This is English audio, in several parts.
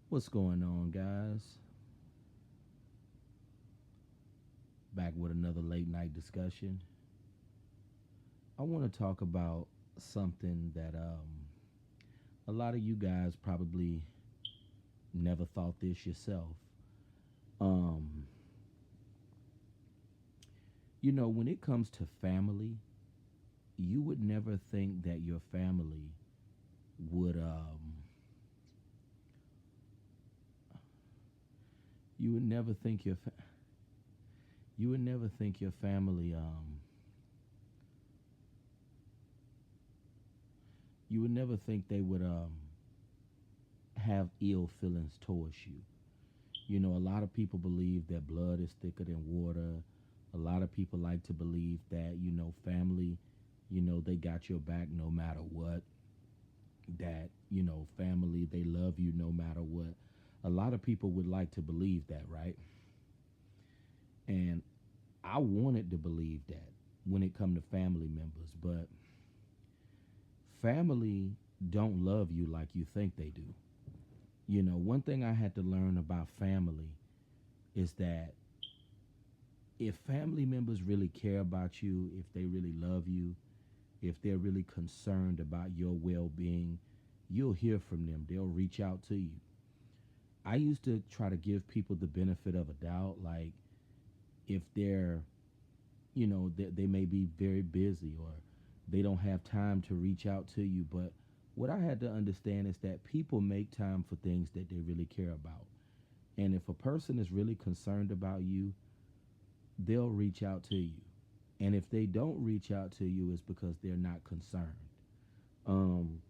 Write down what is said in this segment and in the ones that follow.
What's going on, guys? Back with another late night discussion. I want to talk about something that a lot of you guys probably never thought this yourself. Um, when it comes to family, you would never think that your family would you would never think you would never think your family you would never think they would have ill feelings towards you. A lot of people believe that blood is thicker than water. A lot of people like to believe that, family, they got your back no matter what. That, family, they love you no matter what. A lot of people would like to believe that, right? And I wanted to believe that when it come to family members, but family don't love you like you think they do. One thing I had to learn about family is that if family members really care about you, if they really love you, if they're really concerned about your well being, you'll hear from them. They'll reach out to you. I used to try to give people the benefit of a doubt, like if they're, they may be very busy or they don't have time to reach out to you. But what I had to understand is that people make time for things that they really care about. And if a person is really concerned about you, they'll reach out to you. And if they don't reach out to you, it's because they're not concerned. Um,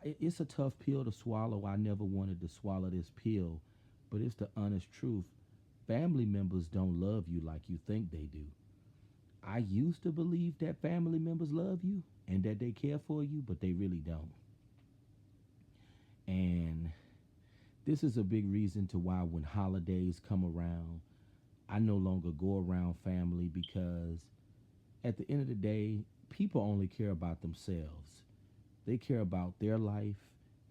it's a tough pill to swallow. I never wanted to swallow this pill, but it's the honest truth. Family members don't love you like you think they do. I used to believe that family members love you and that they care for you, but they really don't. And this is a big reason to why when holidays come around, I no longer go around family because at the end of the day, people only care about themselves. They care about their life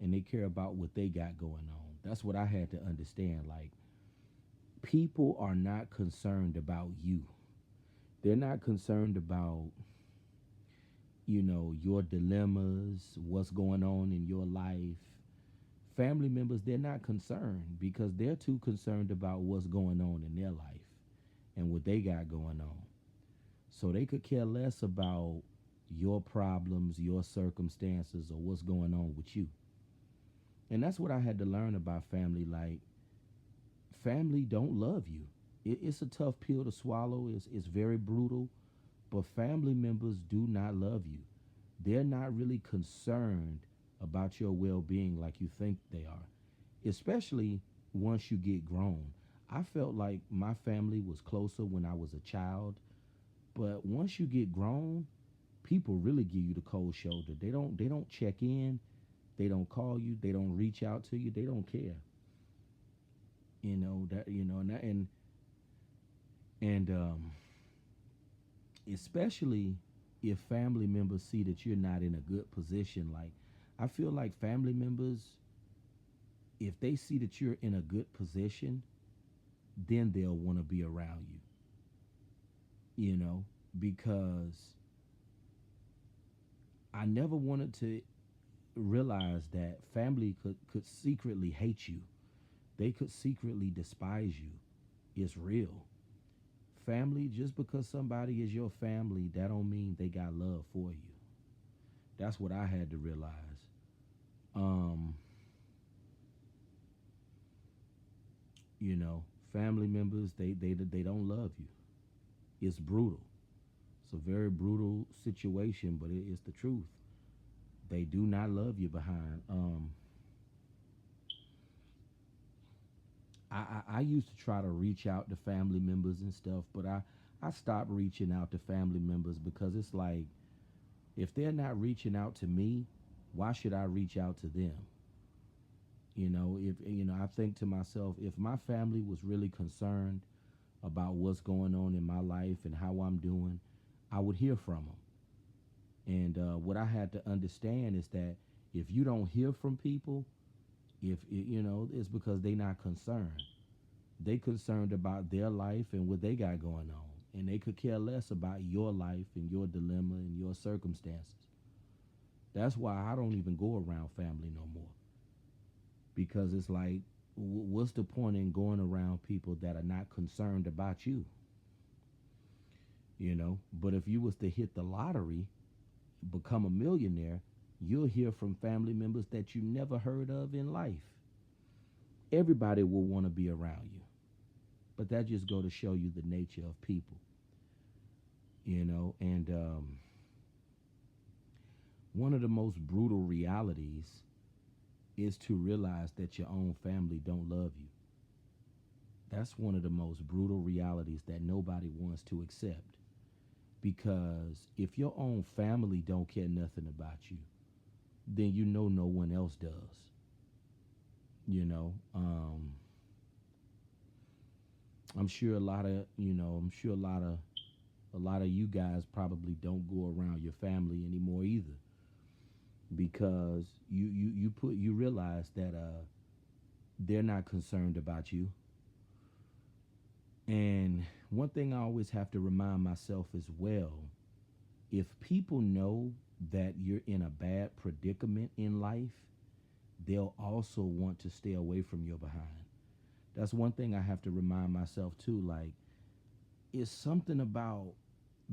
and they care about what they got going on. That's what I had to understand. Like, people are not concerned about you. They're not concerned about, your dilemmas, what's going on in your life. Family members, they're not concerned because they're too concerned about what's going on in their life and what they got going on. So they could care less about your problems, your circumstances, or what's going on with you. And that's what I had to learn about family. Like, family don't love you. It's a tough pill to swallow. It's very brutal, but family members do not love you. They're not really concerned about your well-being like you think they are, especially once you get grown. I felt like my family was closer when I was a child, but once you get grown, people really give you the cold shoulder. They don't check in, they don't call you, they don't reach out to you, they don't care. And especially if family members see that you're not in a good position. Like, I feel like family members, if they see that you're in a good position, then they'll want to be around you, because I never wanted to realize that family could secretly hate you. They could secretly despise you. It's real. Family, just because somebody is your family, that don't mean they got love for you. That's what I had to realize. Um, you know, family members, they don't love you. It's brutal. It's a very brutal situation, but it's the truth. They do not love you behind. I used to try to reach out to family members and stuff, but I stopped reaching out to family members because it's like, if they're not reaching out to me, why should I reach out to them? If I think to myself, if my family was really concerned about what's going on in my life and how I'm doing, I would hear from them. And what I had to understand is that If you don't hear from people, if you know, it's because they not concerned. They concerned about their life and what they got going on, and they could care less about your life and your dilemma and your circumstances. That's why I don't even go around family no more, because it's like, what's the point in going around people that are not concerned about you? You know. But if you was to hit the lottery, become a millionaire, you'll hear from family members that you never heard of in life. Everybody will want to be around you. But that just go to show you the nature of people, you know. And one of the most brutal realities is to realize that your own family don't love you. That's one of the most brutal realities that nobody wants to accept. Because if your own family don't care nothing about you, then you know no one else does. You know, I'm sure a lot of, I'm sure a lot of you guys probably don't go around your family anymore either, because you realize that they're not concerned about you. And one thing I always have to remind myself as well, if people know that you're in a bad predicament in life, they'll also want to stay away from your behind. That's one thing I have to remind myself too. Like, it's something about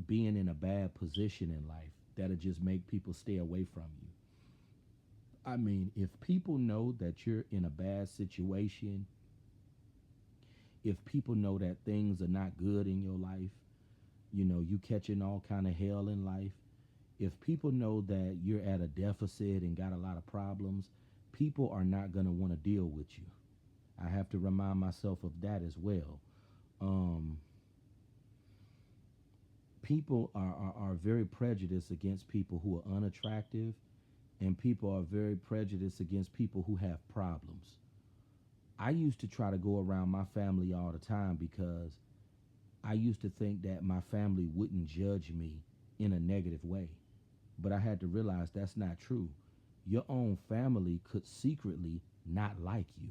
being in a bad position in life that'll just make people stay away from you. I mean, if people know that you're in a bad situation, if people know that things are not good in your life, you catching all kind of hell in life, if people know that you're at a deficit and got a lot of problems, people are not going to want to deal with you. I have to remind myself of that as well. People are very prejudiced against people who are unattractive, and people are very prejudiced against people who have problems. I used to try to go around my family all the time because I used to think that my family wouldn't judge me in a negative way. But I had to realize that's not true. Your own family could secretly not like you.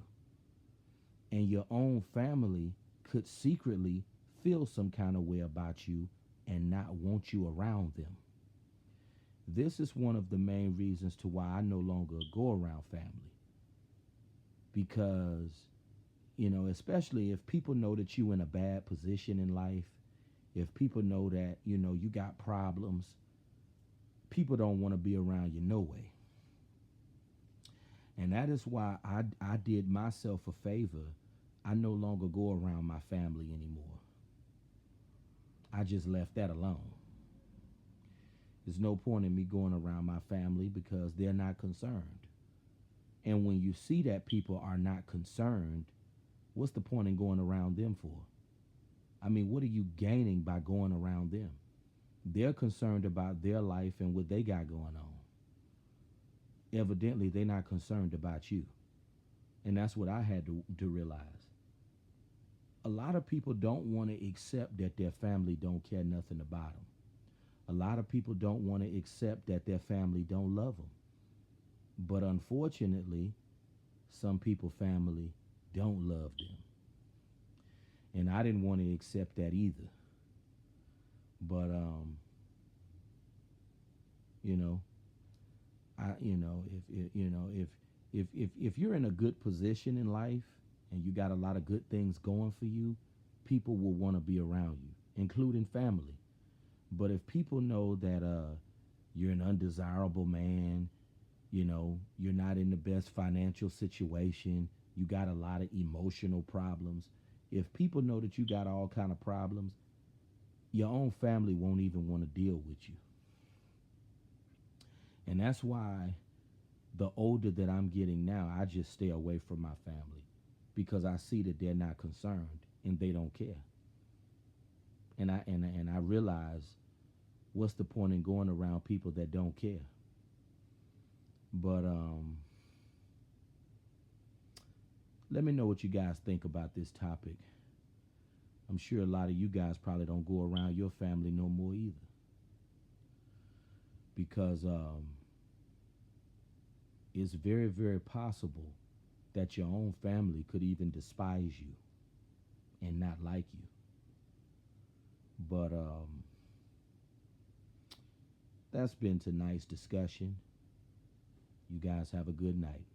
And your own family could secretly feel some kind of way about you and not want you around them. This is one of the main reasons to why I no longer go around family. Because, especially if people know that you're in a bad position in life, if people know that, you got problems, people don't want to be around you no way. And that is why I did myself a favor. I no longer go around my family anymore. I just left that alone. There's no point in me going around my family because they're not concerned. And when you see that people are not concerned, what's the point in going around them for? I mean, what are you gaining by going around them? They're concerned about their life and what they got going on. Evidently, they're not concerned about you. And that's what I had to realize. A lot of people don't want to accept that their family don't care nothing about them. A lot of people don't want to accept that their family don't love them. But unfortunately, some people family don't love them. And I didn't want to accept that either. But if you're in a good position in life and you got a lot of good things going for you, people will want to be around you, including family. But if people know that you're an undesirable man, you're not in the best financial situation, you got a lot of emotional problems. If people know that you got all kind of problems, your own family won't even want to deal with you. And that's why the older that I'm getting now, I just stay away from my family because I see that they're not concerned and they don't care. And I realize, what's the point in going around people that don't care? But let me know what you guys think about this topic. I'm sure a lot of you guys probably don't go around your family no more either. Because it's very, very possible that your own family could even despise you and not like you. But that's been tonight's discussion. You guys have a good night.